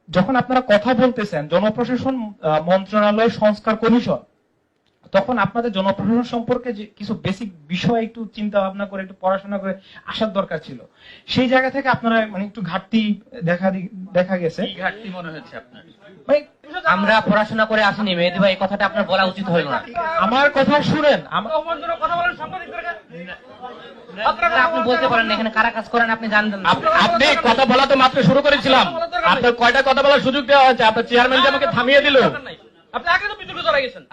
যখন আপনারা কথা বলতেছেন জনপ্রশাসন মন্ত্রণালয় সংস্কার কমিশন, তখন আপনাদের জনপ্রশাসন সম্পর্কে যে কিছু বেসিক বিষয় একটু চিন্তা ভাবনা করে একটু পড়াশোনা করে আসার দরকার ছিল। সেই জায়গা থেকে আপনারা মানে একটু ঘাটতি দেখা গেছে। কি ঘাটতি মনে হচ্ছে আপনার? মানে আমরা পড়াশোনা করে আসিনি মেহেদী ভাই, এই কথাটা আপনার বলা উচিত হইল না। আমার কথা শুনেন, আপনি বলতে পারেন না এখানে কারা কাজ করেন আপনি জানতেন না। আপনি কথা বলা তো মাত্র শুরু করেছিলাম, আপনার কয়টা কথা বলার সুযোগ দেওয়া হয়েছে? আপনার চেয়ারম্যান যে আমাকে থামিয়ে দিল। আপনি আগে তো বিতর্ক জড়াই গেছেন,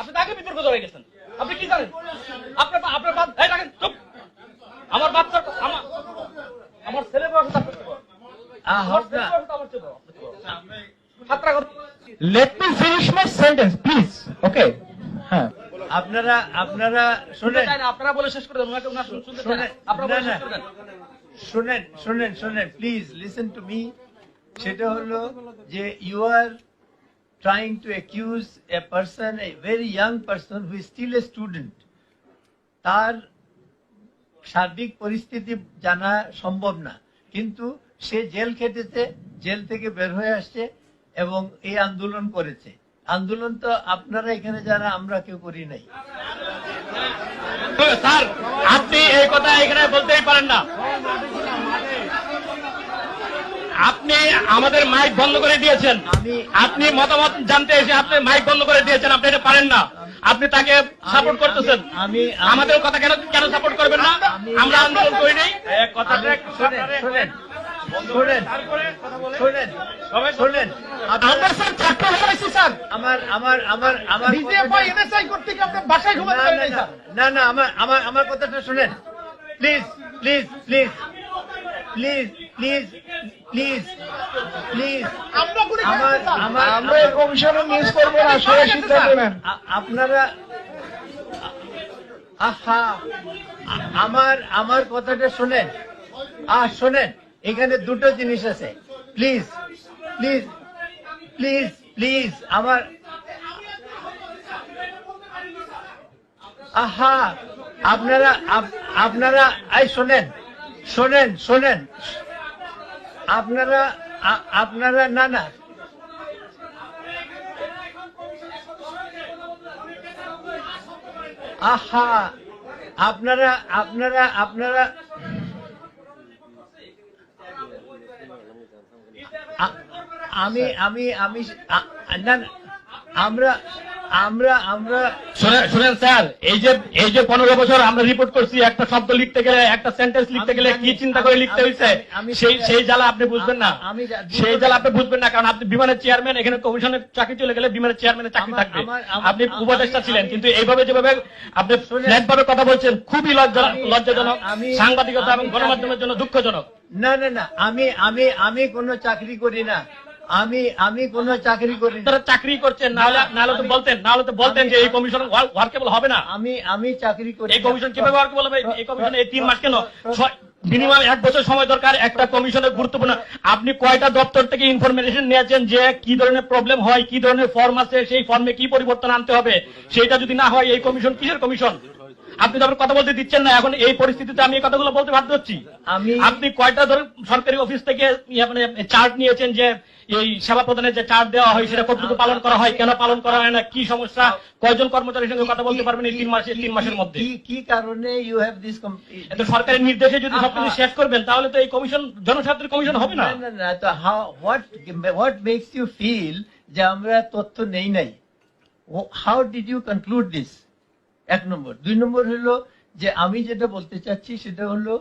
আপনি কি জানেন? আপনার চুপ। আমার বাচ্চার আমার ছেলে বয়স let me finish my sentence please. Okay, হ্যাঁ, আপনারা শুনেন, আপনারা বলে শেষ করে দেন। শুনেন প্লিজ লিসেন টু মি। সেটা হলো যে you are trying to accuse a person, a very young person who is still a student. তার সার্বিক পরিস্থিতি জানা সম্ভব না, কিন্তু সে জেল খেটেছে, জেল থেকে বের হয়ে আসছে এবং এই আন্দোলন করেছে। আন্দোলন তো আপনারা এখানে যারা আমরা কেউ করি নাই। স্যার আপনি এই কথা এখানে বলতেই পারেন না। আপনি আমাদের মাইক বন্ধ করে দিয়েছেন, আপনি মতামত জানতে এসে আপনি মাইক বন্ধ করে দিয়েছেন, আপনি এটা পারেন না। আপনি তাকে সাপোর্ট করতেছেন, আমাদের কথা কেন সাপোর্ট করবেন না? আমরা আন্দোলন করি নাই। কথাটা শুনেন, আমরা স্যার চাকরি হয়েছি স্যার, আমার ডিজিএফআই এনএসআই করতে কি আপনি বাসায় ঘুমাতে পারেন না স্যার? না আমার কথাটা শুনেন প্লিজ আমরা এই কমিশনে মিস করবো না, সবাই সিদ্ধান্ত নেন। আপনারা আমার কথাটা শোনেন, শোনেন, এখানে দুটো জিনিস আছে। প্লিজ আমার আপনারা শোনেন আপনারা না আপনারা শুনেন স্যার, এই যে 15 বছর আমরা রিপোর্ট করছি, একটা শব্দ লিখতে গেলে, একটা সেন্টেন্স লিখতে গেলে কি চিন্তা করে লিখতে হয়েছে, সেই জ্বালা আপনি বুঝবেন না। কারণ আপনি বিমানের চেয়ারম্যান, এখানে কমিশনের চাকরি চলে গেলে বিমানের চেয়ারম্যানের চাকরি থাকবে। আপনি উপদেষ্টা ছিলেন, কিন্তু এইভাবে যেভাবে আপনি ফ্ল্যাট ভাবে কথা বলছেন খুবই লজ্জাজনক, সাংবাদিকতা এবং গণমাধ্যমের জন্য দুঃখজনক। না আমি কোনো চাকরি করি না, আমি কোনো চাকরি করি না। চাকরি করছেন, নাহলে তো বলতেন যে এই কমিশন ওয়ার্কেবল হবে না। আমি চাকরি করি। এই কমিশন কিভাবে ওয়ার্কেবল হবে? এই কমিশনে 3 মাস কেন? মিনিমাম 1 বছর সময় দরকার একটা কমিশনের গুরুত্বপূর্ণ। আপনি কয়টা দপ্তর থেকে ইনফরমেশন নিয়েছেন যে কি ধরনের প্রবলেম হয়, কি ধরনের ফর্ম আছে, সেই ফর্মে কি পরিবর্তন আনতে হবে? সেটা যদি না হয় এই কমিশন কিসের কমিশন? আপনি তো কথা বলতে দিচ্ছেন না। এখন এই পরিস্থিতিতে আমি এই কথাগুলো বলতে বাধ্য হচ্ছি। আপনি কয়টা সরকারি অফিস থেকে চার্ট নিয়েছেন যে এই সেবা প্রদানের যে চার্ট দেওয়া হয় সেটা কতটুকু পালন করা হয়, কেন পালন করা হয় না, কি সমস্যা, কয়জন কর্মচারীর সঙ্গে কথা বলতে পারবেন এই 3 মাসের মধ্যে? কি কারণে ইউ হ্যাভ দিস? এত সরকারের নির্দেশে যদি সবকিছু শেষ করবেন তাহলে তো এই কমিশন জনস্বার্থের কমিশন হবে না। তো হোয়াট মেক্স ইউ ফিল যে আমরা তথ্য নেই নাই? How did you conclude this? 1 number. 2 number হলো যে আমি যেটা বলতে চাচ্ছি সেটা হলো